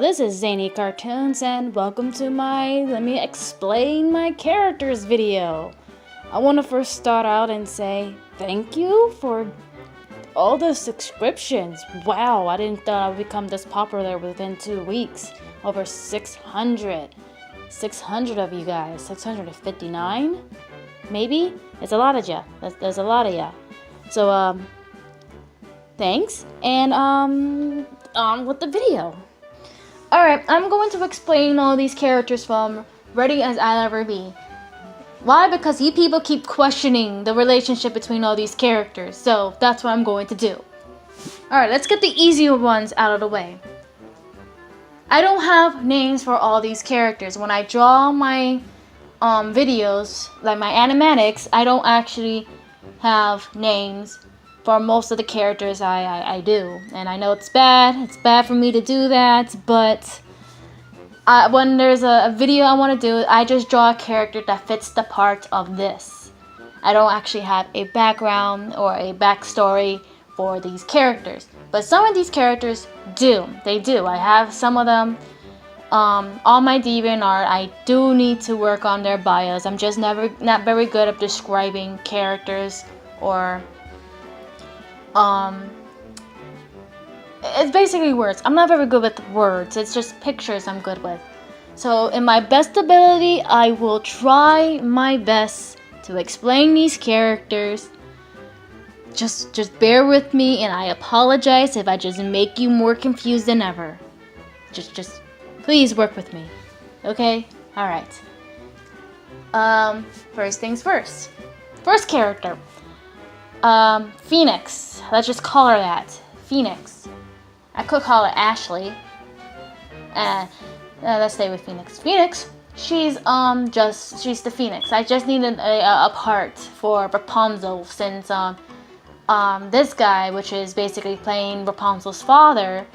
this is Zany Cartoons and welcome to my Let Me Explain My Characters video. I want to first start out and say thank you for all the subscriptions. Wow, I didn't thought I would become this popular within 2 weeks. Over 600. 600 of you guys. 659? Maybe? It's a lot of ya. There's a lot of ya. So, thanks. And, on with the video. Alright, I'm going to explain all these characters from Ready as I'll Ever Be. Why? Because you people keep questioning the relationship between all these characters, so that's what I'm going to do. Alright, let's get the easier ones out of the way. I don't have names for all these characters. When I draw my videos, like my animatics, I don't actually have names for most of the characters I do. And I know it's bad for me to do that, but when there's a video I want to do, I just draw a character that fits the part of this. I don't actually have a background or a backstory for these characters. But some of these characters do. They do. I have some of them on my Deviantart. I do need to work on their bios. I'm just not very good at describing characters or it's basically words. I'm not very good with words. It's just pictures I'm good with. So in my best ability, I will try my best to explain these characters. Just bear with me, and I apologize if I just make you more confused than ever. Just please work with me. Okay? Alright. First things first. First character. Phoenix. Let's just call her that. Phoenix. I could call her Ashley. Let's stay with Phoenix. Phoenix, she's the Phoenix. I just needed a part for Rapunzel since this guy, which is basically playing Rapunzel's father.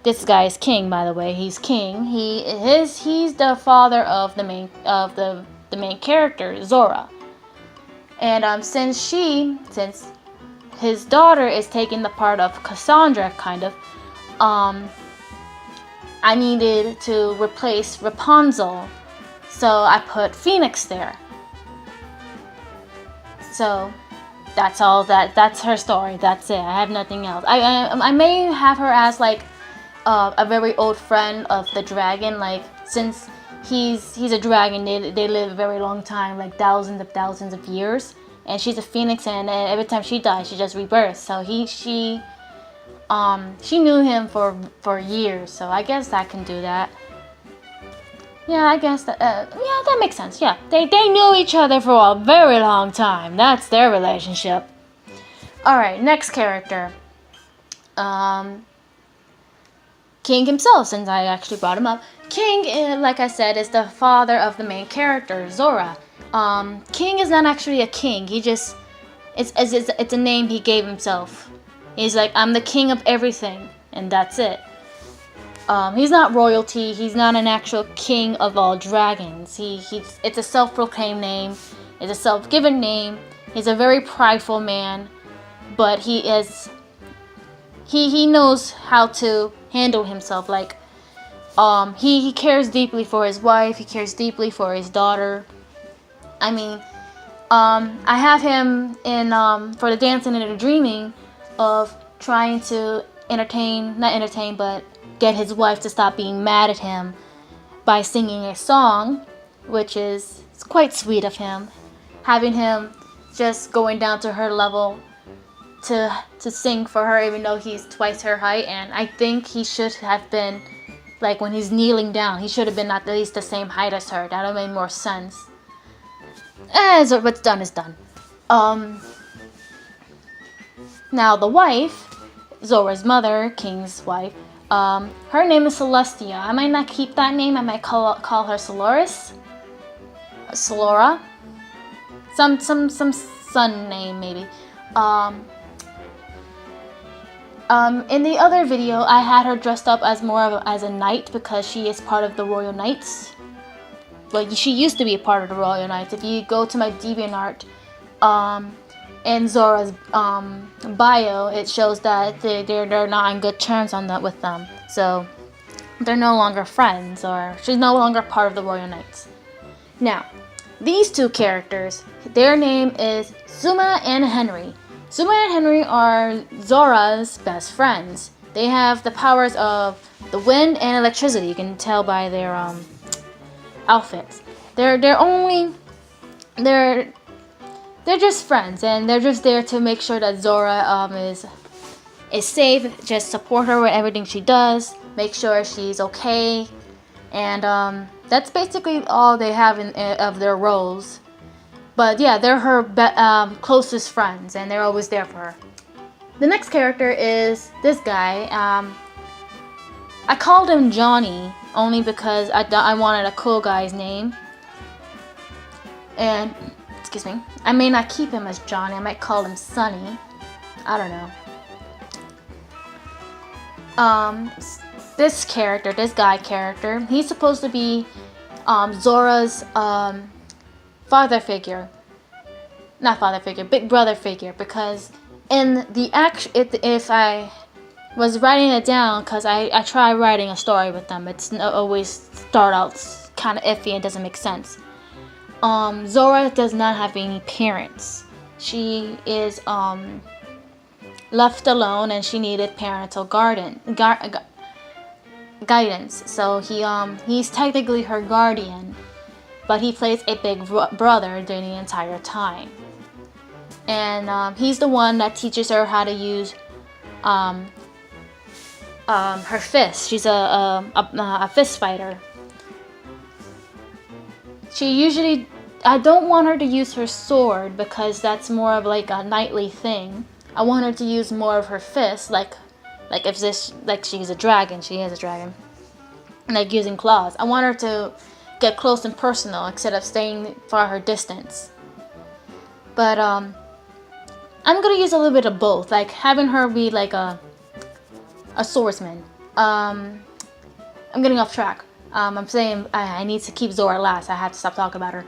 This guy is king, by the way. He's king. He's the father of the main character, Zora. And since his daughter is taking the part of Cassandra, kind of, I needed to replace Rapunzel, so I put Phoenix there. So that's all. That's her story. That's it. I have nothing else. I may have her as like a very old friend of the dragon, like since he's a dragon, they live a very long time, like thousands of years, and she's a phoenix, and every time she dies she just rebirths. So she knew him for years, so I guess I can do that. Yeah, I guess that yeah, that makes sense. Yeah, they knew each other for a very long time. That's their relationship. Alright, next character. King himself, since I actually brought him up. King, like I said, is the father of the main character, Zora. King is not actually a king. It's a name he gave himself. He's like, I'm the king of everything, and that's it. He's not royalty. He's not an actual king of all dragons. It's a self-proclaimed name. It's a self-given name. He's a very prideful man, but he knows how to handle himself. Like, he cares deeply for his wife. He cares deeply for his daughter. I mean, I have him in for the dancing and the dreaming of trying to but get his wife to stop being mad at him by singing a song, which is quite sweet of him. Having him just going down to her level to sing for her, even though he's twice her height. And I think he should have been, like, when he's kneeling down, he should have been at least the same height as her. That would have made more sense. So what's done is done. Now the wife, Zora's mother, King's wife, her name is Celestia. I might not keep that name. I might call her Solaris. Solora. Some son name maybe. In the other video, I had her dressed up as as a knight because she is part of the Royal Knights. Well, she used to be a part of the Royal Knights. If you go to my Deviantart, in Zora's bio, it shows that they're not on good terms with them. So they're no longer friends, or she's no longer part of the Royal Knights. Now, these two characters, their name is Zuma and Henry. Zuma and Henry are Zora's best friends. They have the powers of the wind and electricity. You can tell by their outfits. They're just friends, and they're just there to make sure that Zora is safe. Just support her with everything she does. Make sure she's okay, and that's basically all they have of their roles. But yeah, they're her closest friends, and they're always there for her. The next character is this guy. I called him Johnny only because I wanted a cool guy's name. And, excuse me, I may not keep him as Johnny. I might call him Sonny. I don't know. This guy character, he's supposed to be Zora's father figure. Not father figure, big brother figure, because in the if I was writing it down, because I try writing a story with them, it's always start out kind of iffy and doesn't make sense. Zora does not have any parents. She is left alone, and she needed parental guidance. So he's technically her guardian, but he plays a big brother during the entire time. And he's the one that teaches her how to use her fist. She's a fist fighter. I don't want her to use her sword, because that's more of like a knightly thing. I want her to use more of her fist, like she's a dragon. She is a dragon. Like using claws. I want her to get close and personal instead of staying far her distance. But I'm gonna use a little bit of both, like having her be like a swordsman. I'm getting off track. I'm saying I need to keep Zora last. I have to stop talking about her.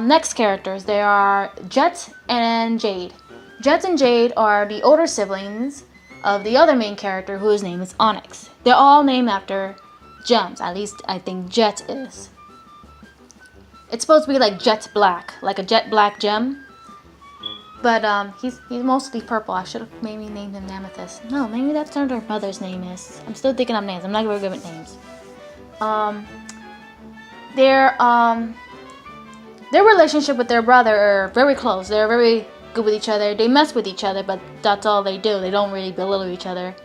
Next characters, they are Jet and Jade. Jet and Jade are the older siblings of the other main character, whose name is Onyx. They're all named after gems. At least I think Jet is. It's supposed to be like jet black, like a jet black gem. But he's mostly purple. I should have maybe named him Amethyst. No, maybe that's what their mother's name is. I'm still thinking of names. I'm not very good at names. Their relationship with their brother are very close. They're very good with each other. They mess with each other, but that's all they do. They don't really belittle each other.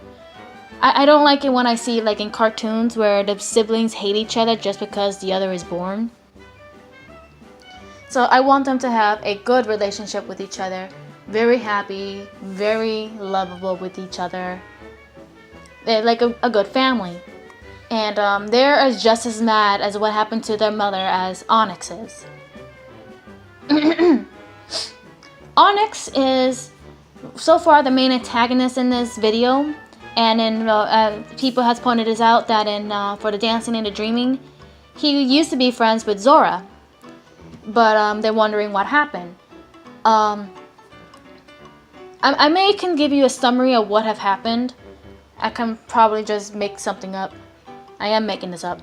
I don't like it when I see like in cartoons where the siblings hate each other just because the other is born. So I want them to have a good relationship with each other. Very happy, very lovable with each other. They're like a good family. And they're just as mad as what happened to their mother as Onyx is. Onyx is so far the main antagonist in this video. And in people has pointed this out that in for the Dancing and the Dreaming, he used to be friends with Zora. But they're wondering what happened. I can give you a summary of what have happened. I can probably just make something up. I am making this up.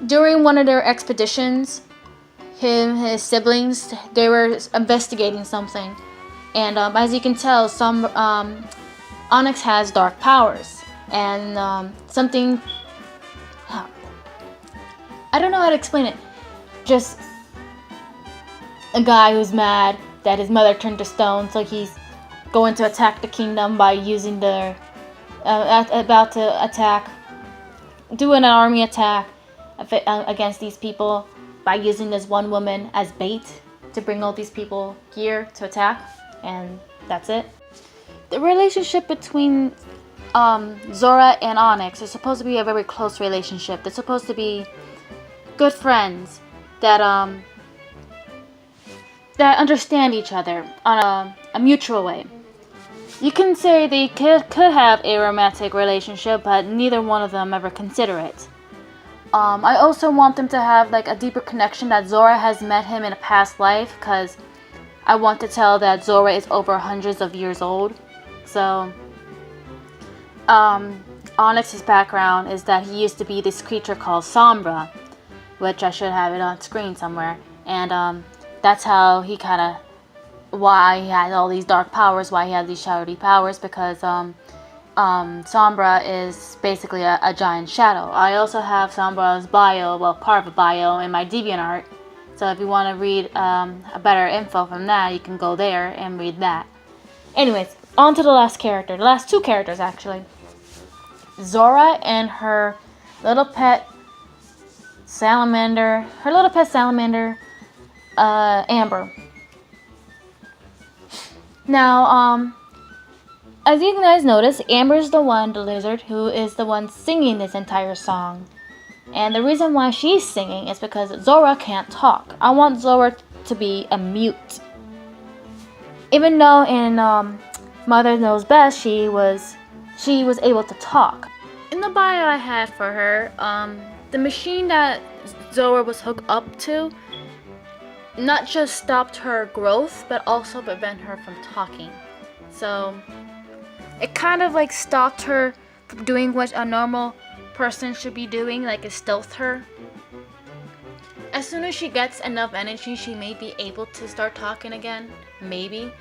During one of their expeditions, his siblings, they were investigating something. And as you can tell, Onyx has dark powers. And something... I don't know how to explain it. Just a guy who's mad that his mother turned to stone, so he's going to attack the kingdom by using about to attack, doing an army attack against these people by using this one woman as bait to bring all these people here to attack, and that's it. The relationship between Zora and Onyx is supposed to be a very close relationship. They're supposed to be good friends that understand each other on a mutual way. You can say they could have a romantic relationship, but neither one of them ever consider it. I also want them to have like a deeper connection that Zora has met him in a past life, because I want to tell that Zora is over hundreds of years old. So Onyx's background is that he used to be this creature called Sombra, which I should have it on screen somewhere. And that's how he kind of, why he had all these dark powers, why he had these shadowy powers, because Sombra is basically a giant shadow. I also have Sombra's bio, well, part of a bio in my Deviantart. So if you want to read a better info from that, you can go there and read that. Anyways, on to the last character. The last two characters, actually. Zora and her little pet salamander. Amber. Now, as you guys notice, Amber's the lizard, who is the one singing this entire song. And the reason why she's singing is because Zora can't talk. I want Zora to be a mute. Even though in Mother Knows Best, she was able to talk. In the bio I had for her, the machine that Zora was hooked up to not just stopped her growth, but also prevent her from talking. So it kind of like stopped her from doing what a normal person should be doing, like a stealth her. As soon as she gets enough energy, she may be able to start talking again, maybe.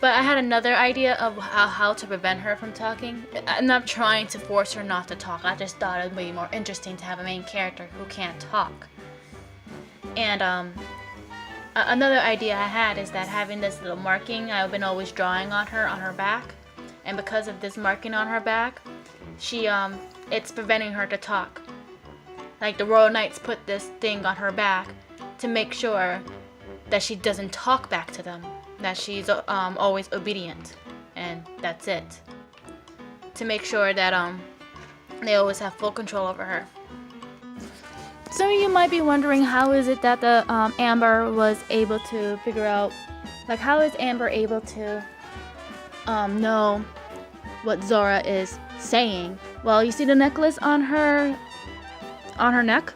But I had another idea of how to prevent her from talking. I'm not trying to force her not to talk. I just thought it would be more interesting to have a main character who can't talk. And another idea I had is that having this little marking I've been always drawing on her back, and because of this marking on her back, it's preventing her to talk. Like the Royal Knights put this thing on her back to make sure that she doesn't talk back to them, that she's always obedient, and that's it. To make sure that they always have full control over her. Some of you might be wondering, how is it that the Amber was able to figure out, like, how is Amber able to know what Zora is saying? Well, you see the necklace on her neck?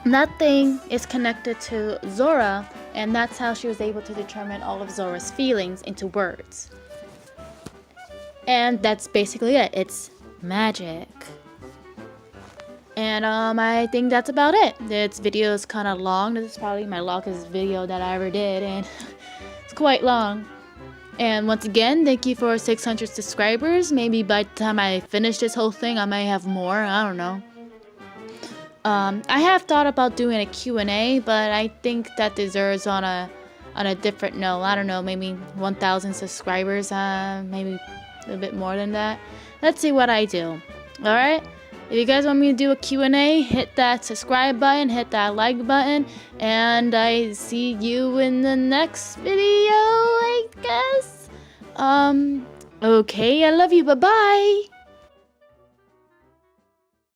That thing is connected to Zora, and that's how she was able to determine all of Zora's feelings into words. And that's basically it. It's magic. And I think that's about it. This video is kind of long. This is probably my longest video that I ever did, and it's quite long. And once again, thank you for 600 subscribers. Maybe by the time I finish this whole thing, I may have more. I don't know. I have thought about doing a Q&A, but I think that deserves on a different note. I don't know, maybe 1,000 subscribers, maybe a little bit more than that. Let's see what I do. Alright? If you guys want me to do a Q&A, hit that subscribe button, hit that like button, and I see you in the next video, I guess. Okay, I love you, bye-bye!